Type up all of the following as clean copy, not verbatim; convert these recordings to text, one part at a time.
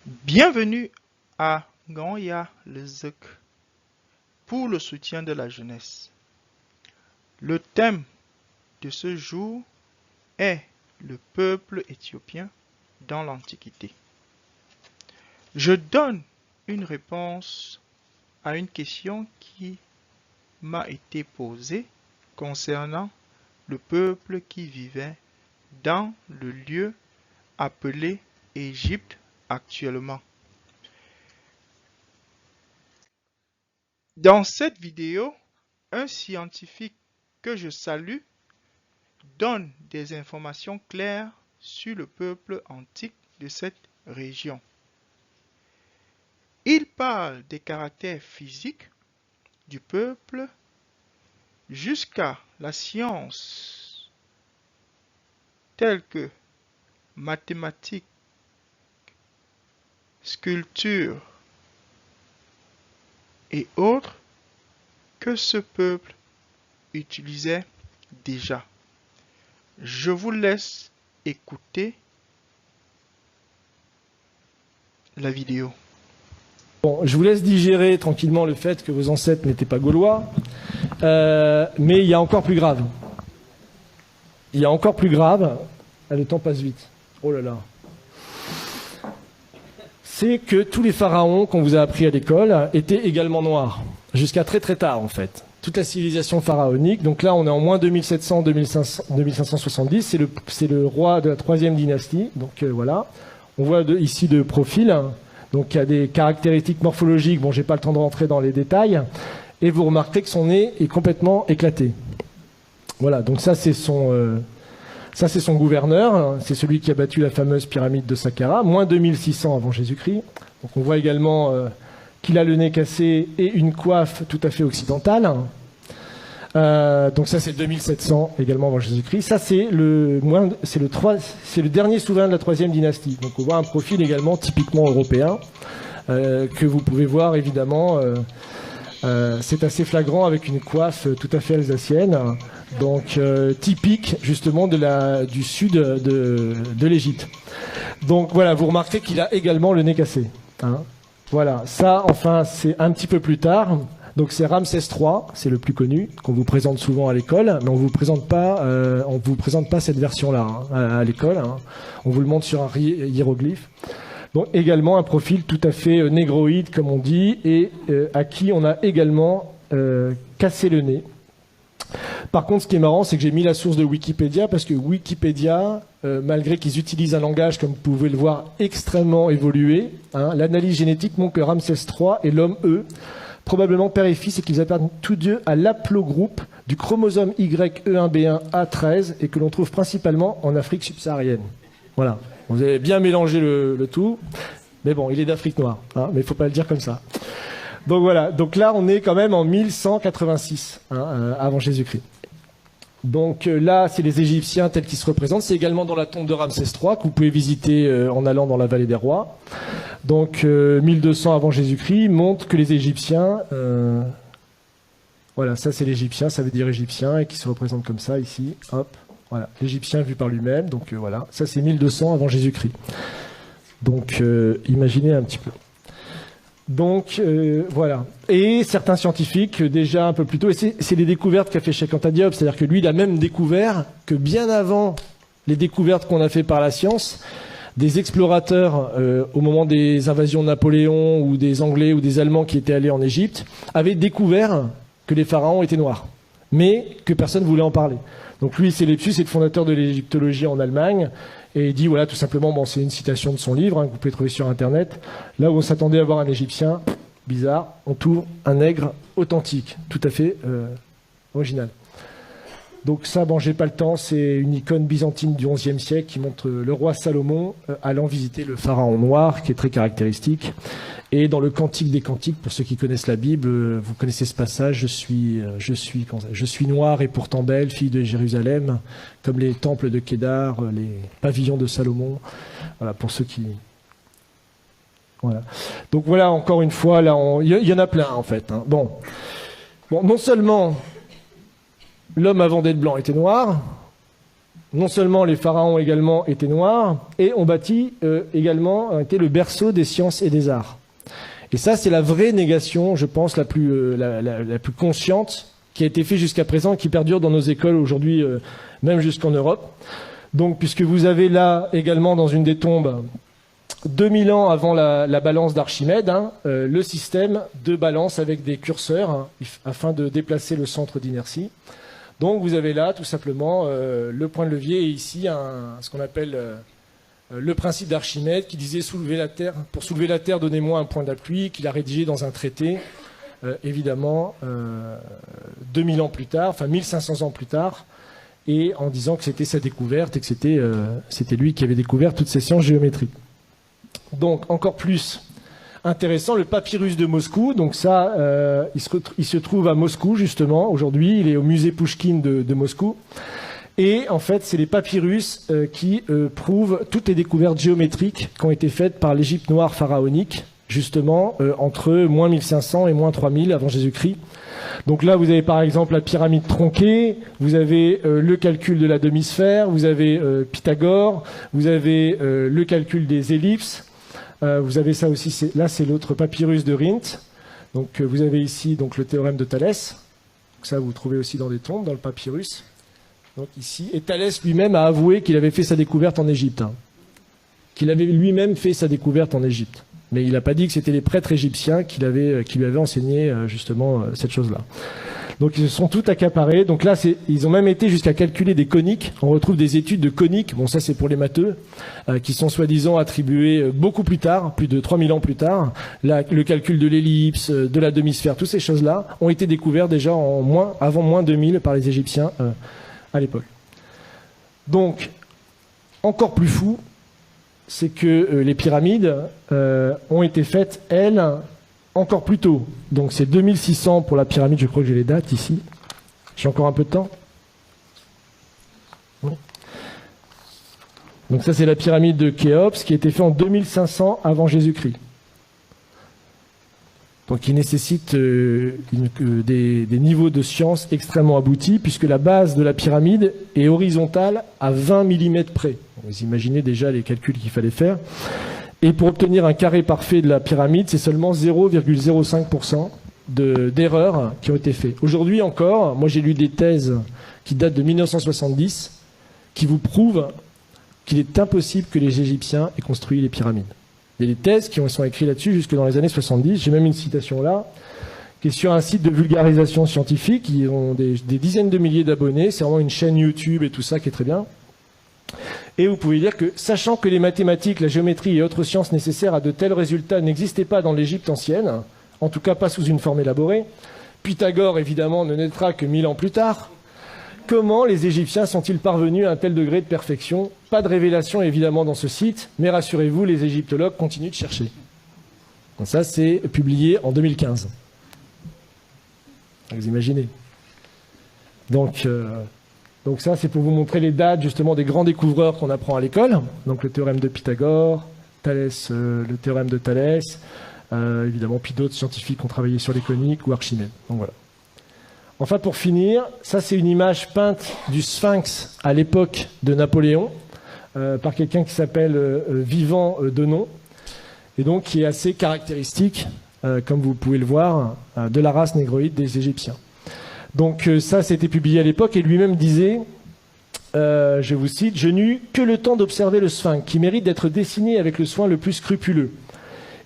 Bienvenue à Ganya le Zek pour le soutien de la jeunesse. Le thème de ce jour est le peuple éthiopien dans l'Antiquité. Je donne une réponse à une question qui m'a été posée concernant le peuple qui vivait dans le lieu appelé Égypte actuellement. Dans cette vidéo, un scientifique que je salue donne des informations claires sur le peuple antique de cette région. Il parle des caractères physiques du peuple jusqu'à la science telle que mathématiques, sculpture et autres que ce peuple utilisait déjà. Je vous laisse écouter la vidéo. Bon, je vous laisse digérer tranquillement le fait que vos ancêtres n'étaient pas gaulois, mais il y a encore plus grave. Il y a encore plus grave, le temps passe vite. Oh là là. C'est que tous les pharaons qu'on vous a appris à l'école étaient également noirs, jusqu'à très très tard en fait. Toute la civilisation pharaonique, donc là on est en moins 2570, c'est le roi de la 3e dynastie, donc voilà. On voit ici de profil, donc il y a des caractéristiques morphologiques, bon j'ai pas le temps de rentrer dans les détails, et vous remarquez que son nez est complètement éclaté. Voilà, donc ça c'est son gouverneur, c'est celui qui a battu la fameuse pyramide de Saqqara, moins 2600 avant Jésus-Christ. Donc on voit également qu'il a le nez cassé et une coiffe tout à fait occidentale. Donc ça c'est 2700 également avant Jésus-Christ. Ça c'est le dernier souverain de la 3e dynastie. Donc on voit un profil également typiquement européen que vous pouvez voir évidemment. C'est assez flagrant avec une coiffe tout à fait alsacienne. Donc typique justement du sud de l'Égypte. Donc voilà, vous remarquez qu'il a également le nez cassé. Hein. Voilà, ça enfin c'est un petit peu plus tard. Donc c'est Ramsès III, c'est le plus connu, qu'on vous présente souvent à l'école, mais on vous présente pas cette version-là hein, à l'école. Hein. On vous le montre sur un hiéroglyphe. Donc également un profil tout à fait négroïde comme on dit, et à qui on a également cassé le nez. Par contre, ce qui est marrant, c'est que j'ai mis la source de Wikipédia, parce que Wikipédia, malgré qu'ils utilisent un langage, comme vous pouvez le voir, extrêmement évolué, hein, l'analyse génétique montre que Ramsès III est l'homme E, probablement père et fils, et qu'ils appartiennent tous deux à l'aplogroupe du chromosome YE1B1A13, et que l'on trouve principalement en Afrique subsaharienne. Voilà. Vous avez bien mélangé le tout, mais bon, il est d'Afrique noire, hein, mais il ne faut pas le dire comme ça. Donc voilà, donc là on est quand même en 1186 hein, avant Jésus-Christ. Donc là c'est les Égyptiens tels qu'ils se représentent, c'est également dans la tombe de Ramsès III que vous pouvez visiter en allant dans la vallée des rois. Donc 1200 avant Jésus-Christ montre que les Égyptiens, voilà ça c'est l'Égyptien, ça veut dire Égyptien et qui se représente comme ça ici, hop, voilà, l'Égyptien vu par lui-même, donc voilà, ça c'est 1200 avant Jésus-Christ. Donc imaginez un petit peu. Donc voilà. Et certains scientifiques, déjà un peu plus tôt, et c'est les découvertes qu'a fait Cheikh Anta Diop, c'est-à-dire que lui, il a même découvert que bien avant les découvertes qu'on a fait par la science, des explorateurs, au moment des invasions de Napoléon, ou des Anglais ou des Allemands qui étaient allés en Égypte, avaient découvert que les pharaons étaient noirs, mais que personne ne voulait en parler. Donc lui, c'est Lepsius, c'est le fondateur de l'égyptologie en Allemagne, et il dit, voilà, tout simplement, bon, c'est une citation de son livre, hein, que vous pouvez trouver sur Internet, là où on s'attendait à voir un Égyptien, bizarre, on trouve un nègre authentique, tout à fait original. Donc ça, bon, j'ai pas le temps, c'est une icône byzantine du XIe siècle qui montre le roi Salomon allant visiter le pharaon noir, qui est très caractéristique. Et dans le Cantique des Cantiques, pour ceux qui connaissent la Bible, vous connaissez ce passage, je suis noire et pourtant belle, fille de Jérusalem, comme les temples de Kédar, les pavillons de Salomon. Voilà, pour ceux qui... Voilà. Donc voilà, encore une fois, là, il y en a plein en fait. Hein. Bon, non seulement l'homme avant d'être blanc était noir, non seulement les pharaons également étaient noirs, et ont bâti également, été le berceau des sciences et des arts. Et ça, c'est la vraie négation, je pense, la plus consciente, qui a été faite jusqu'à présent et qui perdure dans nos écoles aujourd'hui, même jusqu'en Europe. Donc, puisque vous avez là également dans une des tombes, 2000 ans avant la balance d'Archimède, le système de balance avec des curseurs afin de déplacer le centre d'inertie. Donc vous avez là tout simplement le point de levier et ici ce qu'on appelle le principe d'Archimède qui disait pour soulever la Terre, donnez-moi un point d'appui, qu'il a rédigé dans un traité, évidemment 2000 ans plus tard, enfin 1500 ans plus tard, et en disant que c'était sa découverte et que c'était lui qui avait découvert toutes ces sciences géométriques. Donc encore plus intéressant, le papyrus de Moscou. Donc ça, il se trouve à Moscou justement aujourd'hui. Il est au musée Pouchkine de Moscou. Et en fait, c'est les papyrus qui prouvent toutes les découvertes géométriques qui ont été faites par l'Égypte noire pharaonique, justement entre moins 1500 et moins 3000 avant Jésus-Christ. Donc là, vous avez par exemple la pyramide tronquée, vous avez le calcul de la demi-sphère, vous avez Pythagore, vous avez le calcul des ellipses. Vous avez ça aussi, là c'est l'autre papyrus de Rhind. Donc vous avez ici donc, le théorème de Thalès. Donc, ça vous trouvez aussi dans des tombes, dans le papyrus. Donc ici, et Thalès lui-même a avoué qu'il avait fait sa découverte en Égypte. Qu'il avait lui-même fait sa découverte en Égypte. Mais il n'a pas dit que c'était les prêtres égyptiens qui lui avaient enseigné justement cette chose-là. Donc ils se sont tout accaparés. Donc là, ils ont même été jusqu'à calculer des coniques. On retrouve des études de coniques, bon ça c'est pour les matheux, qui sont soi-disant attribuées beaucoup plus tard, plus de 3000 ans plus tard. Le calcul de l'ellipse, de la demi-sphère, toutes ces choses-là ont été découvertes déjà avant moins 2000 par les Égyptiens à l'époque. Donc, encore plus fou, c'est que les pyramides ont été faites, elles, encore plus tôt. Donc c'est 2600 pour la pyramide, je crois que j'ai les dates ici. J'ai encore un peu de temps. Oui. Donc ça c'est la pyramide de Khéops qui a été faite en 2500 avant Jésus-Christ. Donc il nécessite des niveaux de science extrêmement aboutis puisque la base de la pyramide est horizontale à 20 mm près. Vous imaginez déjà les calculs qu'il fallait faire. Et pour obtenir un carré parfait de la pyramide, c'est seulement 0,05% d'erreurs qui ont été faites. Aujourd'hui encore, moi j'ai lu des thèses qui datent de 1970 qui vous prouvent qu'il est impossible que les Égyptiens aient construit les pyramides. Il y a des thèses qui sont écrites là-dessus jusque dans les années 70. J'ai même une citation là, qui est sur un site de vulgarisation scientifique. Ils ont des dizaines de milliers d'abonnés. C'est vraiment une chaîne YouTube et tout ça qui est très bien. Et vous pouvez dire que, sachant que les mathématiques, la géométrie et autres sciences nécessaires à de tels résultats n'existaient pas dans l'Égypte ancienne, en tout cas pas sous une forme élaborée, Pythagore évidemment ne naîtra que 1000 ans plus tard, comment les Égyptiens sont-ils parvenus à un tel degré de perfection? Pas de révélation évidemment dans ce site, mais rassurez-vous, les égyptologues continuent de chercher. Donc ça c'est publié en 2015. Vous imaginez. Donc ça, c'est pour vous montrer les dates justement des grands découvreurs qu'on apprend à l'école. Donc le théorème de Pythagore, Thalès, le théorème de Thalès, évidemment, puis d'autres scientifiques qui ont travaillé sur les coniques ou Archimède. Donc voilà. Enfin, pour finir, ça c'est une image peinte du Sphinx à l'époque de Napoléon par quelqu'un qui s'appelle Vivant Denon, et donc qui est assez caractéristique, comme vous pouvez le voir, de la race négroïde des Égyptiens. Donc ça, c'était publié à l'époque, et lui-même disait, je vous cite, « Je n'eus que le temps d'observer le Sphinx, qui mérite d'être dessiné avec le soin le plus scrupuleux,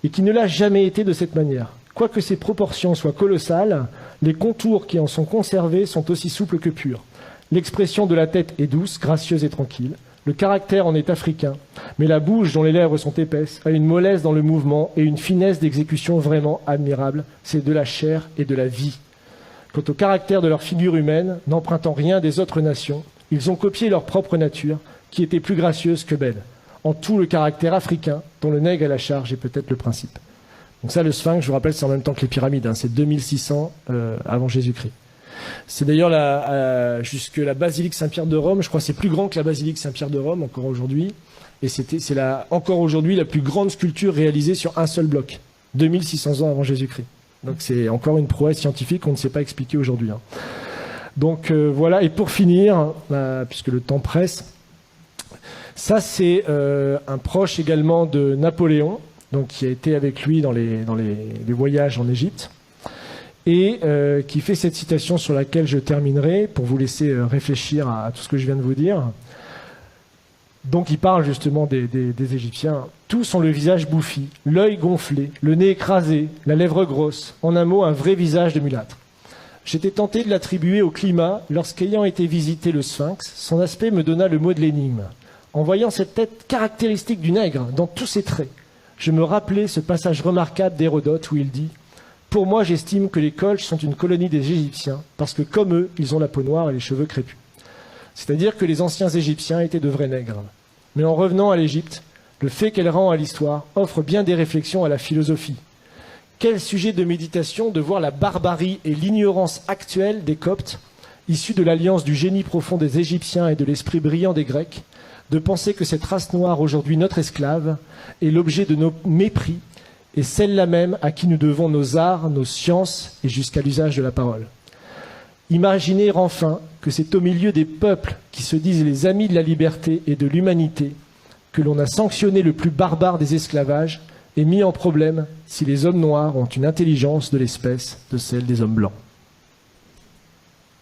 et qui ne l'a jamais été de cette manière. Quoique ses proportions soient colossales, les contours qui en sont conservés sont aussi souples que purs. L'expression de la tête est douce, gracieuse et tranquille. Le caractère en est africain, mais la bouche dont les lèvres sont épaisses a une mollesse dans le mouvement et une finesse d'exécution vraiment admirable. C'est de la chair et de la vie. Quant au caractère de leur figure humaine, n'empruntant rien des autres nations, ils ont copié leur propre nature, qui était plus gracieuse que belle. En tout, le caractère africain, dont le nègre à la charge est peut-être le principe. » Donc ça, le Sphinx, je vous rappelle, c'est en même temps que les pyramides, c'est 2600 avant Jésus-Christ. C'est d'ailleurs jusque la basilique Saint-Pierre de Rome, je crois que c'est plus grand que la basilique Saint-Pierre de Rome encore aujourd'hui, et c'est encore aujourd'hui la plus grande sculpture réalisée sur un seul bloc, 2600 ans avant Jésus-Christ. Donc c'est encore une prouesse scientifique qu'on ne sait pas expliquer aujourd'hui. Donc voilà, et pour finir, puisque le temps presse, ça c'est un proche également de Napoléon, donc qui a été avec lui dans les voyages en Égypte, et qui fait cette citation sur laquelle je terminerai pour vous laisser réfléchir à tout ce que je viens de vous dire. Donc il parle justement des Égyptiens. Tous ont le visage bouffi, l'œil gonflé, le nez écrasé, la lèvre grosse. En un mot, un vrai visage de mulâtre. J'étais tenté de l'attribuer au climat lorsqu'ayant été visiter le Sphinx, son aspect me donna le mot de l'énigme. En voyant cette tête caractéristique du nègre dans tous ses traits, je me rappelais ce passage remarquable d'Hérodote où il dit « Pour moi, j'estime que les Colches sont une colonie des Égyptiens, parce que comme eux, ils ont la peau noire et les cheveux crépus. » C'est-à-dire que les anciens Égyptiens étaient de vrais nègres. Mais en revenant à l'Égypte, le fait qu'elle rend à l'histoire offre bien des réflexions à la philosophie. Quel sujet de méditation de voir la barbarie et l'ignorance actuelle des Coptes, issus de l'alliance du génie profond des Égyptiens et de l'esprit brillant des Grecs, de penser que cette race noire, aujourd'hui notre esclave, est l'objet de nos mépris, et celle-là même à qui nous devons nos arts, nos sciences et jusqu'à l'usage de la parole. Imaginez enfin que c'est au milieu des peuples qui se disent les amis de la liberté et de l'humanité que l'on a sanctionné le plus barbare des esclavages et mis en problème si les hommes noirs ont une intelligence de l'espèce de celle des hommes blancs.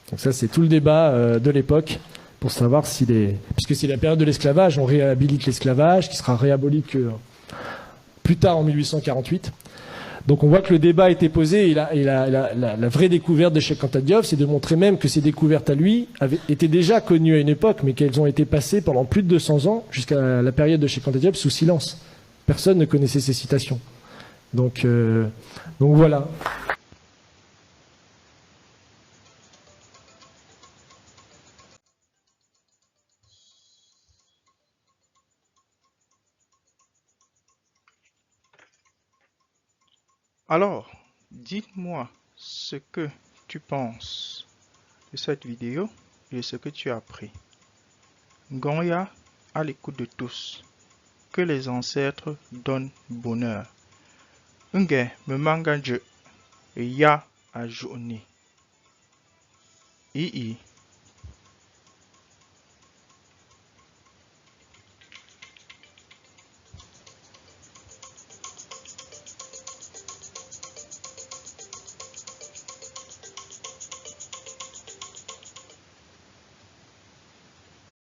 Donc ça, c'est tout le débat de l'époque pour savoir si puisque c'est la période de l'esclavage, on réhabilite l'esclavage qui sera réaboli que plus tard en 1848. Donc on voit que le débat a été posé et la vraie découverte de Cheikh Anta Diop, c'est de montrer même que ces découvertes à lui étaient déjà connues à une époque, mais qu'elles ont été passées pendant plus de 200 ans, jusqu'à la période de Cheikh Anta Diop, sous silence. Personne ne connaissait ces citations. Donc voilà. Alors, dites-moi ce que tu penses de cette vidéo et de ce que tu as appris. Gonya à l'écoute de tous. Que les ancêtres donnent bonheur. Nge me manga je ya a journée.